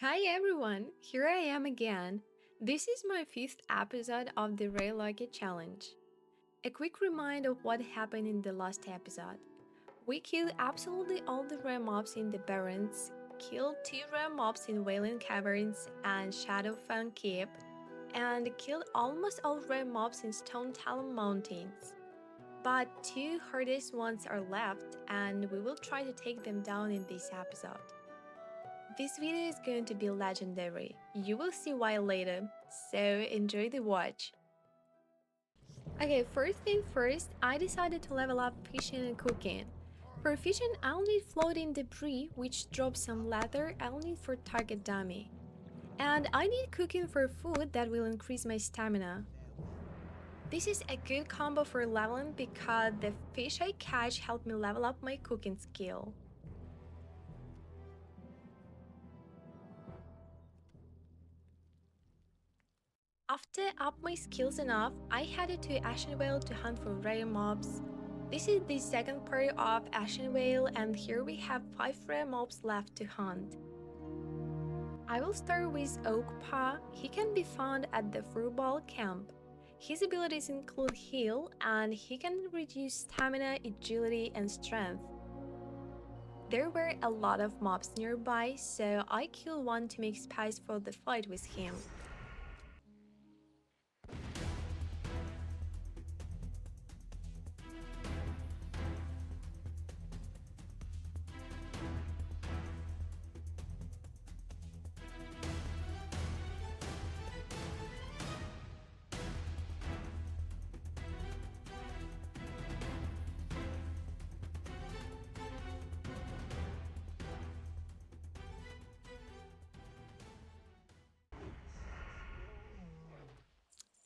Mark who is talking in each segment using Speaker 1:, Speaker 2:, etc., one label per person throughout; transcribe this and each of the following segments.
Speaker 1: Hi everyone, here I am again. This is my fifth episode of the RareLocked challenge. A quick reminder of what happened in the last episode. We killed absolutely all the rare mobs in the Barrens, killed 2 rare mobs in Wayland Caverns and Shadowfang Keep, and killed almost all rare mobs in Stonetalon Mountains. But 2 hardest ones are left, and we will try to take them down in this episode. This video is going to be legendary. You will see why later, so enjoy the watch. Okay, first thing first, I decided to level up fishing and cooking. For fishing, I'll need floating debris, which drops some leather I'll need for target dummy. And I need cooking for food that will increase my stamina. This is a good combo for leveling because the fish I catch help me level up my cooking skill. After up my skills enough, I headed to Ashenvale to hunt for rare mobs. This is the second part of Ashenvale, and here we have 5 rare mobs left to hunt. I will start with Oakpaw. He can be found at the Furball camp. His abilities include heal, and he can reduce stamina, agility, and strength. There were a lot of mobs nearby, so I killed one to make space for the fight with him.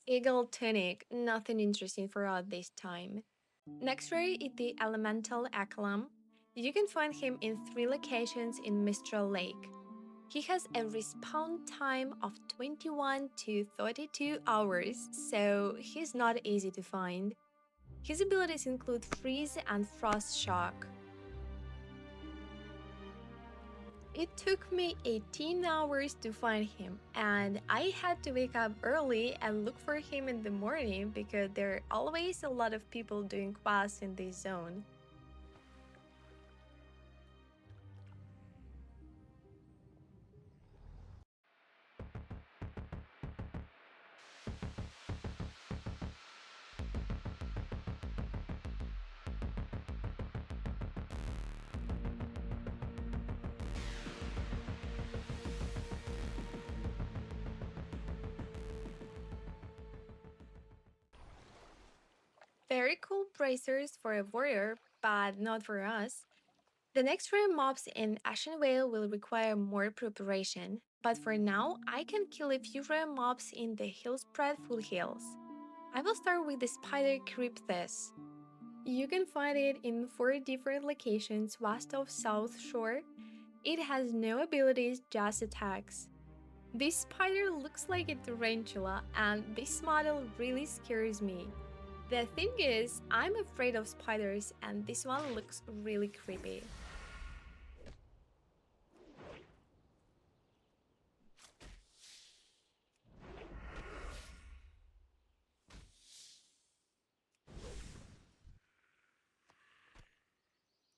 Speaker 1: Eagle Tunic, nothing interesting for us this time. Next rare is the Elemental Akalam. You can find him in 3 locations in Mistral Lake. He has a respawn time of 21 to 32 hours, so he's not easy to find. His abilities include Freeze and Frost Shock. It took me 18 hours to find him, and I had to wake up early and look for him in the morning because there are always a lot of people doing quests in this zone. Very cool bracers for a warrior, but not for us. The next rare mobs in Ashenvale will require more preparation, but for now, I can kill a few rare mobs in the Hillsbrad foothills. I will start with the Spider Cryptes. You can find it in 4 different locations west of South Shore. It has no abilities, just attacks. This spider looks like a tarantula, and this model really scares me. The thing is, I'm afraid of spiders, and this one looks really creepy.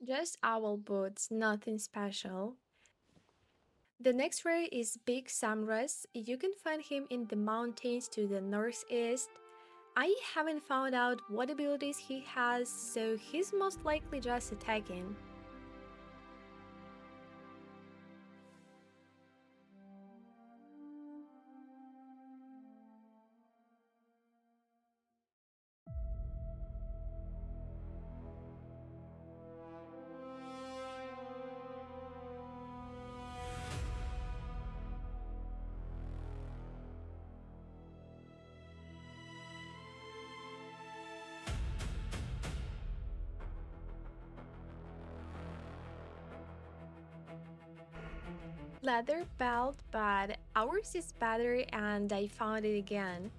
Speaker 1: Just owl boots, nothing special. The next rare is Big Samras. You can find him in the mountains to the northeast. I haven't found out what abilities he has, so he's most likely just attacking. Leather belt, but ours is better and I found it again.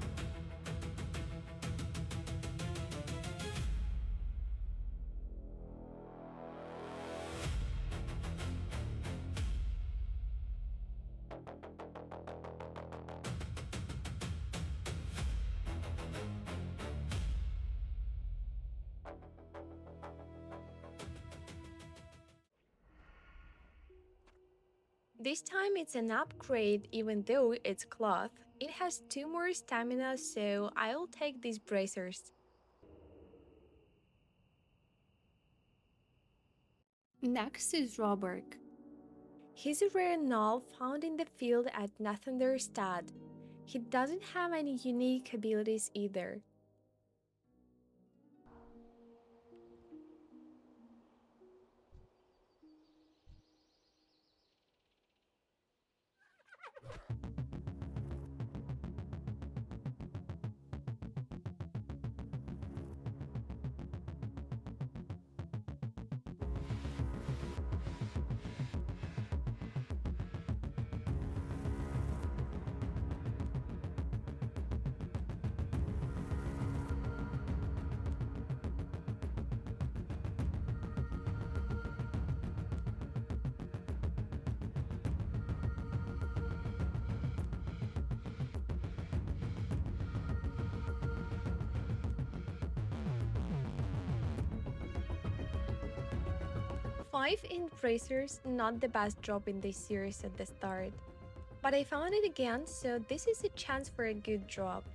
Speaker 1: This time it's an upgrade even though it's cloth. It has 2 more stamina, so I'll take these bracers. Next is Robert. He's a rare gnoll found in the field at Nathanderstad. He doesn't have any unique abilities either. Five in bracers, not the best drop in this series at the start. But I found it again, so this is a chance for a good drop.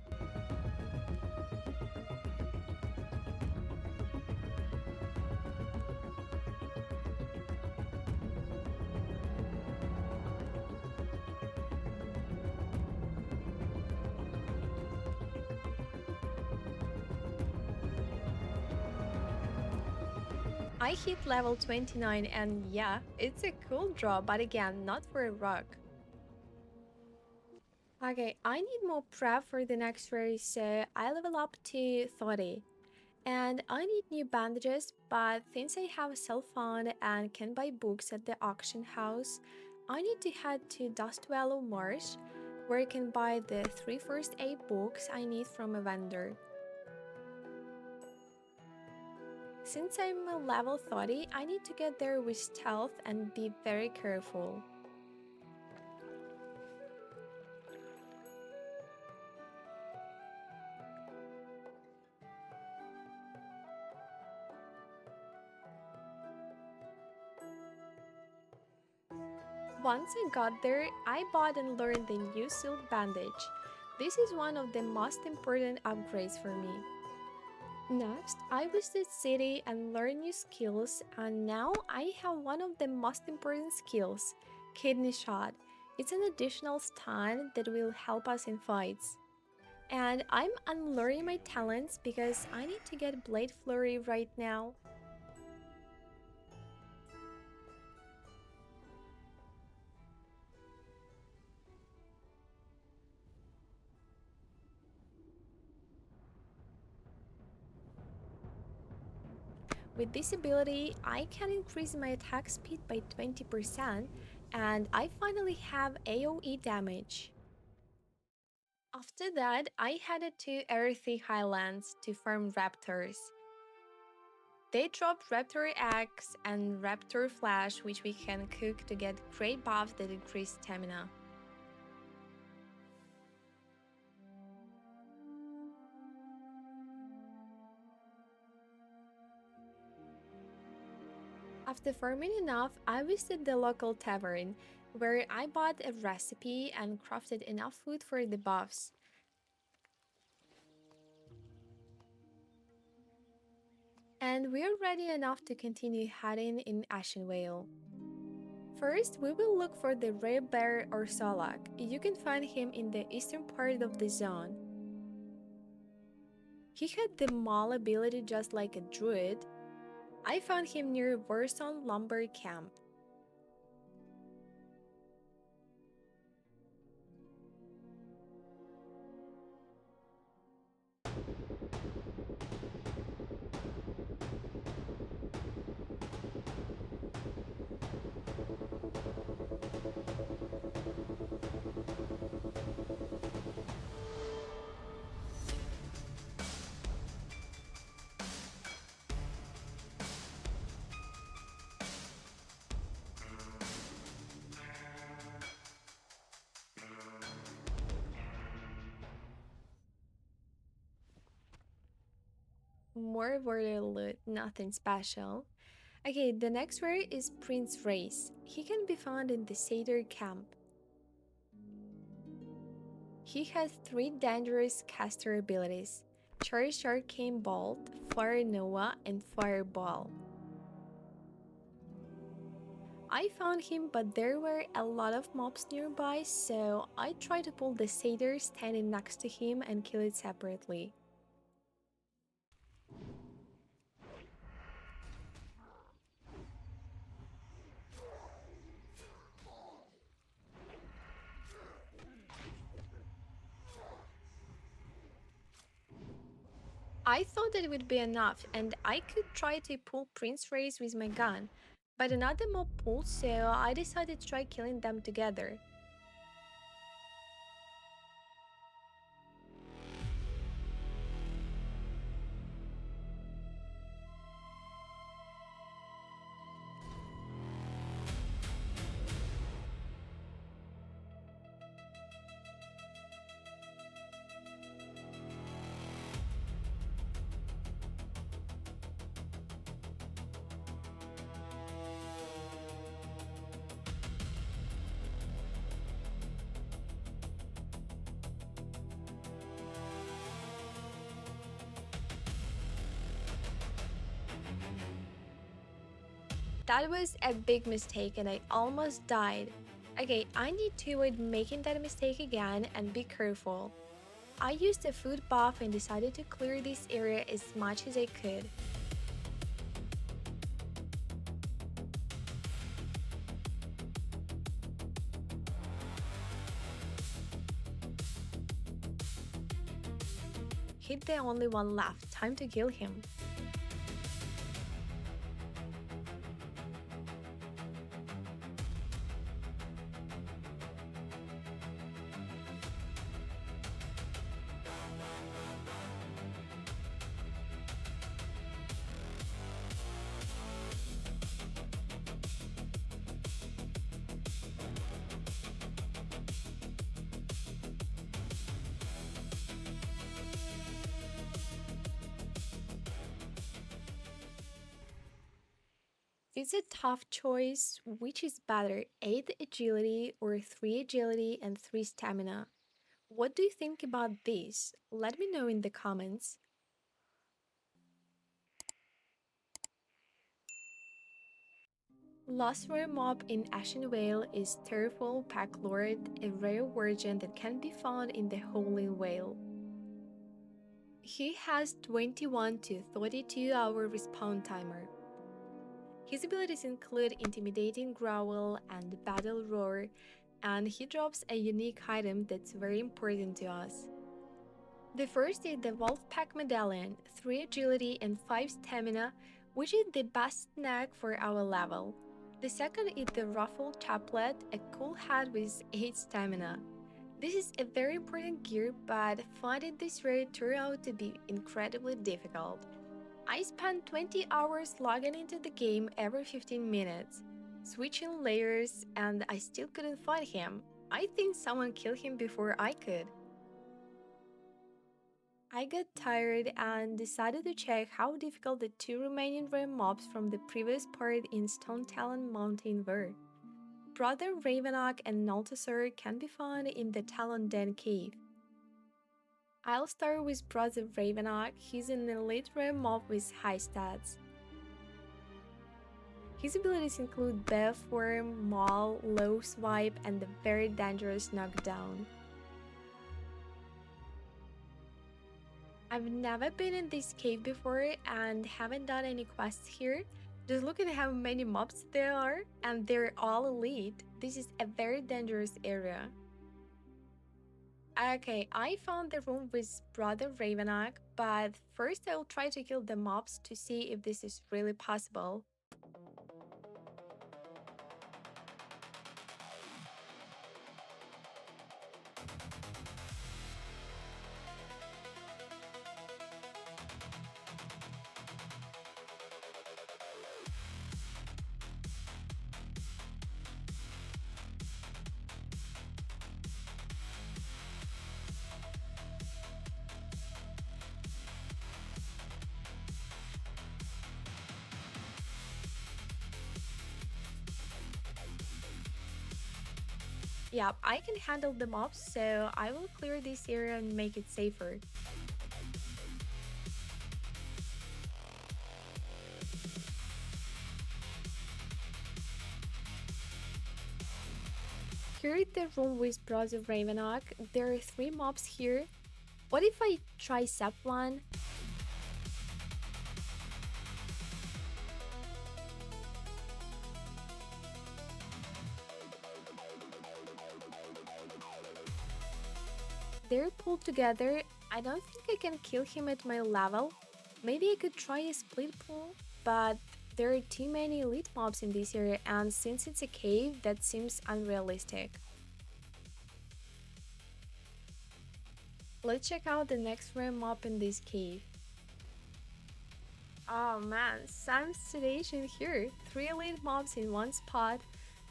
Speaker 1: I hit level 29 and yeah, it's a cool drop, but again, not for a rock. Okay, I need more prep for the next race, so I level up to 30. And I need new bandages, but since I have a cell phone and can buy books at the auction house, I need to head to Dustwallow Marsh, where I can buy the 3 first aid books I need from a vendor. Since I'm a level 30, I need to get there with stealth and be very careful. Once I got there, I bought and learned the new silk bandage. This is one of the most important upgrades for me. Next, I visited city and learned new skills, and now I have one of the most important skills, kidney shot. It's an additional stun that will help us in fights. And I'm unlearning my talents because I need to get Blade Flurry right now. With this ability, I can increase my attack speed by 20%, and I finally have AoE damage. After that, I headed to Earthy Highlands to farm raptors. They drop raptor eggs and raptor flesh, which we can cook to get great buffs that increase stamina. After farming enough, I visited the local tavern, where I bought a recipe and crafted enough food for the buffs. And we're ready enough to continue heading in Ashenvale. First, we will look for the rare bear or Solak. You can find him in the eastern part of the zone. He had the maul ability just like a druid. I found him near Warstone Lumber Camp. More border loot, nothing special. Okay, the next rare is Prince Race. He can be found in the Satyr camp. He has 3 dangerous caster abilities: Charged Arcane Bolt, Fire Nova, and Fireball. I found him, but there were a lot of mobs nearby, so I tried to pull the satyr standing next to him and kill it separately. I thought that it would be enough, and I could try to pull Prince Race with my gun, but another mob pulled, so I decided to try killing them together. That was a big mistake and I almost died. Okay, I need to avoid making that mistake again and be careful. I used a food buff and decided to clear this area as much as I could. Hit the only one left, time to kill him. It's a tough choice. Which is better, 8 agility or 3 agility and 3 stamina? What do you think about this? Let me know in the comments. Last rare mob in Ashenvale is Terrible Packlord, a rare version that can be found in the Holy Whale. He has 21 to 32 hour respawn timer. His abilities include Intimidating Growl and Battle Roar, and he drops a unique item that's very important to us. The first is the Wolfpack Medallion, 3 agility and 5 stamina, which is the best snack for our level. The second is the Ruffled Chaplet, a cool hat with 8 stamina. This is a very important gear, but finding this rare turned out to be incredibly difficult. I spent 20 hours logging into the game every 15 minutes, switching layers, and I still couldn't find him. I think someone killed him before I could. I got tired and decided to check how difficult the 2 remaining rare mobs from the previous part in Stonetalon Mountain were. Brother Ravenlock and Naltasur can be found in the Talon Den cave. I'll start with Brother Ravenlock. He's an elite rare mob with high stats. His abilities include Beef Worm, Maul, Low Swipe, and the very dangerous Knockdown. I've never been in this cave before and haven't done any quests here. Just look at how many mobs there are, and they're all elite. This is a very dangerous area. Okay, I found the room with Brother Ravenlock, but first I'll try to kill the mobs to see if this is really possible. Yeah, I can handle the mobs, so I will clear this area and make it safer. Here is the room with Bros of Ravenlock. There are 3 mobs here. What if I try Sep one? They're pulled together. I don't think I can kill him at my level. Maybe I could try a split pull, but there are too many elite mobs in this area, and since it's a cave, that seems unrealistic. Let's check out the next rare mob in this cave. Oh man, some sedation here. 3 elite mobs in one spot.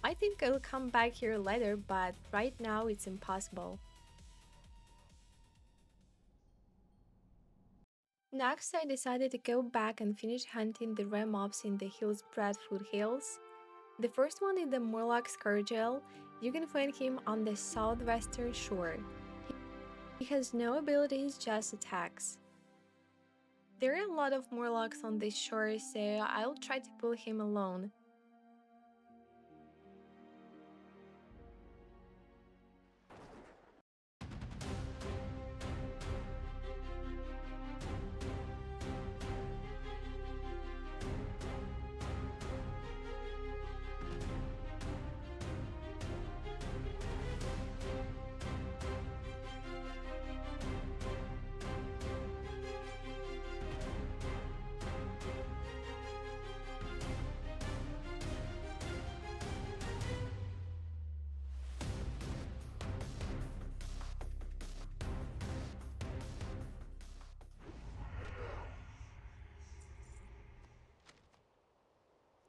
Speaker 1: I think I'll come back here later, but right now it's impossible. Next, I decided to go back and finish hunting the rare mobs in the Hillsbrad foothills. The first one is the Murloc Scourgel. You can find him on the southwestern shore. He has no abilities, just attacks. There are a lot of Murlocs on this shore, so I'll try to pull him alone.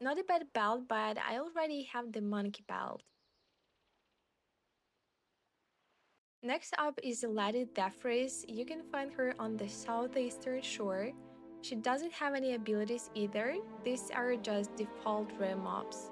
Speaker 1: Not a bad belt, but I already have the monkey belt. Next up is Lady Dephris. You can find her on the southeastern shore. She doesn't have any abilities either. These are just default rare mobs.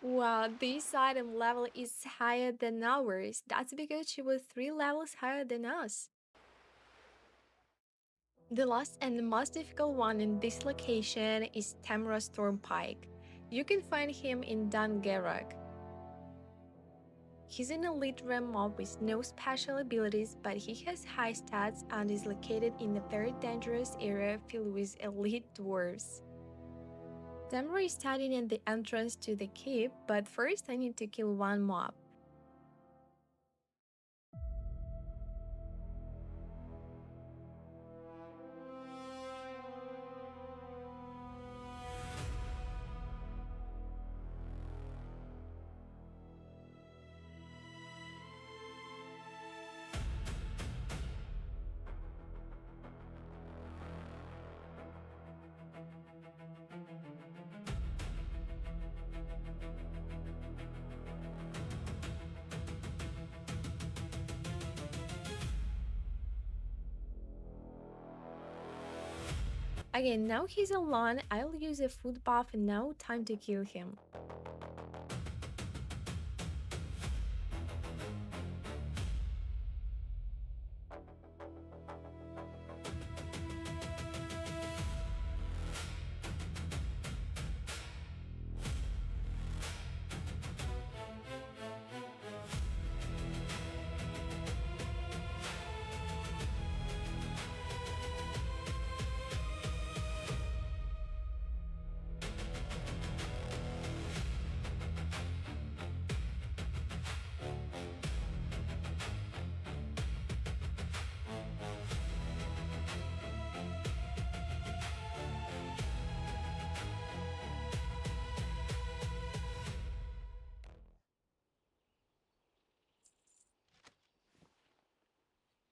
Speaker 1: Wow, this item level is higher than ours. That's because she was 3 levels higher than us. The last and most difficult one in this location is Tamra Stormpike. You can find him in Dungarroch. He's an elite rem mob with no special abilities, but he has high stats and is located in a very dangerous area filled with elite dwarves. Tamra is standing at the entrance to the keep, but first I need to kill one mob. Again, now he's alone, I'll use a food buff and now time to kill him.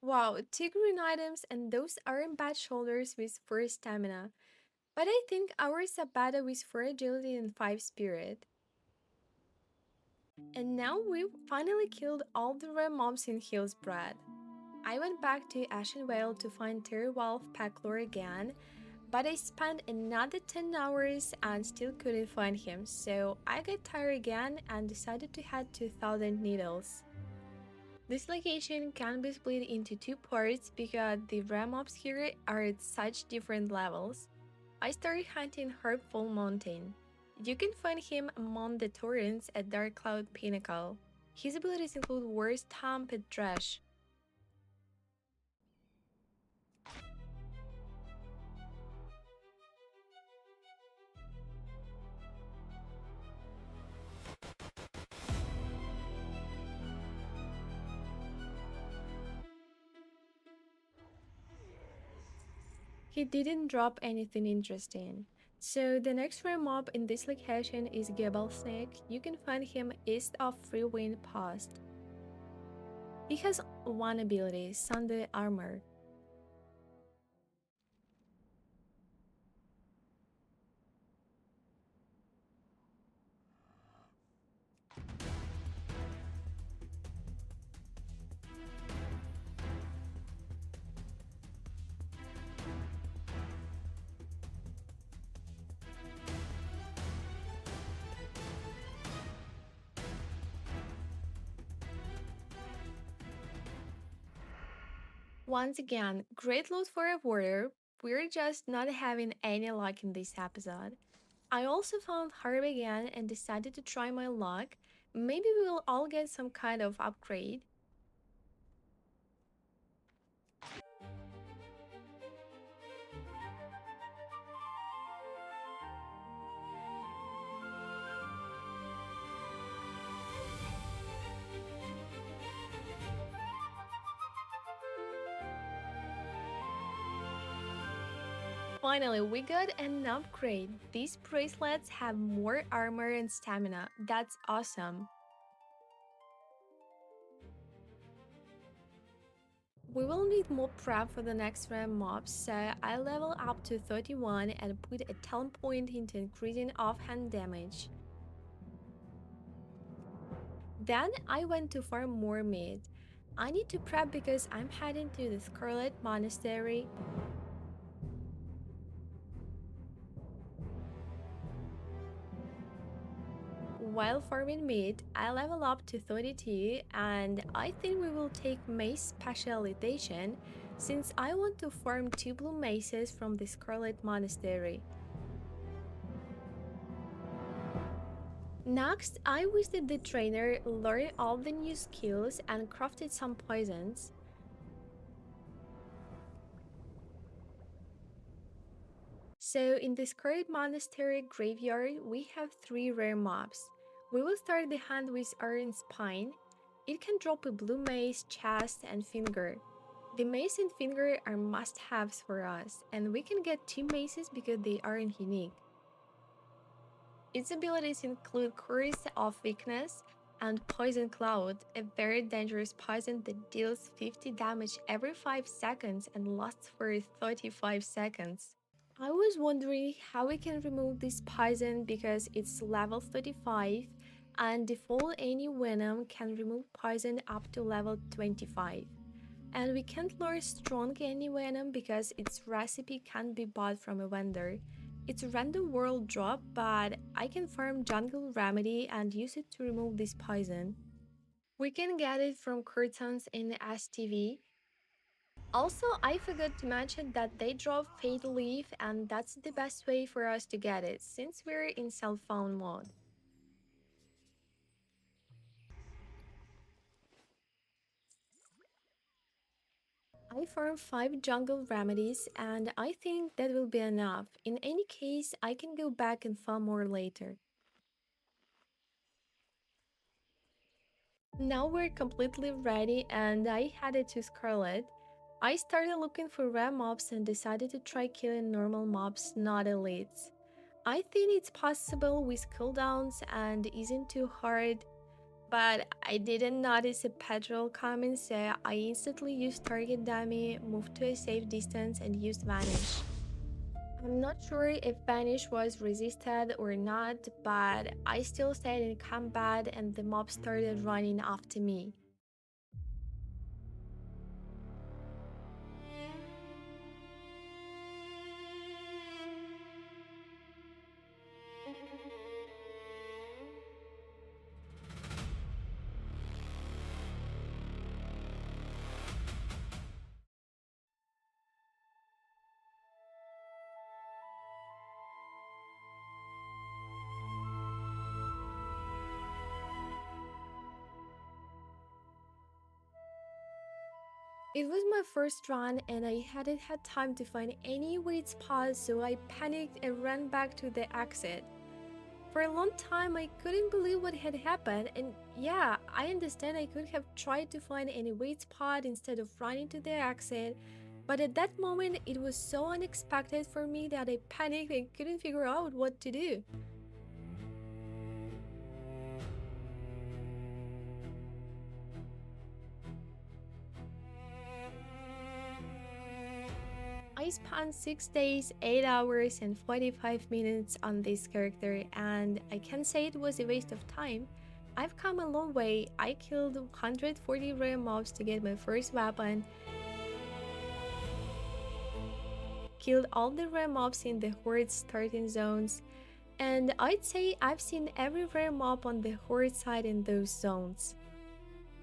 Speaker 1: Wow, 2 green items and those aren't bad shoulders with 4 stamina. But I think ours are better with 4 agility and 5 spirit. And now we've finally killed all the rare mobs in Hillsbrad. I went back to Ashenvale to find Terrawolf Packlor again, but I spent another 10 hours and still couldn't find him, so I got tired again and decided to head to Thousand Needles. This location can be split into 2 parts because the rare mobs here are at such different levels. I started hunting Herbful Mountain. You can find him among the torrents at Dark Cloud Pinnacle. His abilities include War Stamp and Trash. He didn't drop anything interesting. So the next rare mob in this location is Gebel Snake. You can find him east of Freewind Post. He has one ability, Sunday Armor. Once again, great loot for a warrior. We're just not having any luck in this episode. I also found Harb again and decided to try my luck. Maybe we'll all get some kind of upgrade. Finally, we got an upgrade. These bracelets have more armor and stamina. That's awesome. We will need more prep for the next round mobs, so I level up to 31 and put a talent point into increasing offhand damage. Then I went to farm more meat. I need to prep because I'm heading to the Scarlet Monastery. While farming meat, I level up to 32 and I think we will take mace specialization since I want to farm 2 blue maces from the Scarlet Monastery. Next, I visited the trainer, learned all the new skills and crafted some poisons. So in the Scarlet Monastery graveyard, we have 3 rare mobs. We will start the hunt with Iron Spine. It can drop a blue mace, chest, and finger. The mace and finger are must-haves for us, and we can get 2 maces because they aren't unique. Its abilities include Curse of Weakness and Poison Cloud, a very dangerous poison that deals 50 damage every 5 seconds and lasts for 35 seconds. I was wondering how we can remove this poison because it's level 35 and default any venom can remove poison up to level 25. And we can't lure strong any venom because its recipe can't be bought from a vendor. It's a random world drop, but I can farm jungle remedy and use it to remove this poison. We can get it from curtains in STV. Also, I forgot to mention that they drop Fatal Leaf and that's the best way for us to get it since we're in self-found mode. I farmed 5 jungle remedies and I think that will be enough. In any case, I can go back and farm more later. Now we're completely ready and I headed to Scarlet. I started looking for rare mobs and decided to try killing normal mobs, not elites. I think it's possible with cooldowns and isn't too hard, but I didn't notice a petrol coming, so I instantly used target dummy, moved to a safe distance, and used vanish. I'm not sure if vanish was resisted or not, but I still stayed in combat and the mob started running after me. It was my first run and I hadn't had time to find any wait spots, so I panicked and ran back to the exit. For a long time, I couldn't believe what had happened, and yeah, I understand I could have tried to find any wait spot instead of running to the exit, but at that moment, it was so unexpected for me that I panicked and couldn't figure out what to do. I spent 6 days, 8 hours, and 45 minutes on this character, and I can't say it was a waste of time. I've come a long way. I killed 140 rare mobs to get my first weapon, killed all the rare mobs in the Horde starting zones, and I'd say I've seen every rare mob on the Horde side in those zones.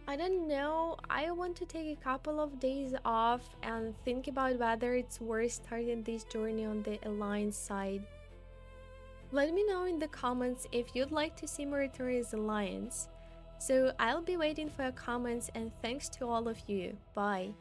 Speaker 1: I don't know, I want to take a couple of days off and think about whether it's worth starting this journey on the Alliance side. Let me know in the comments if you'd like to see me return as Alliance. So I'll be waiting for your comments and thanks to all of you. Bye.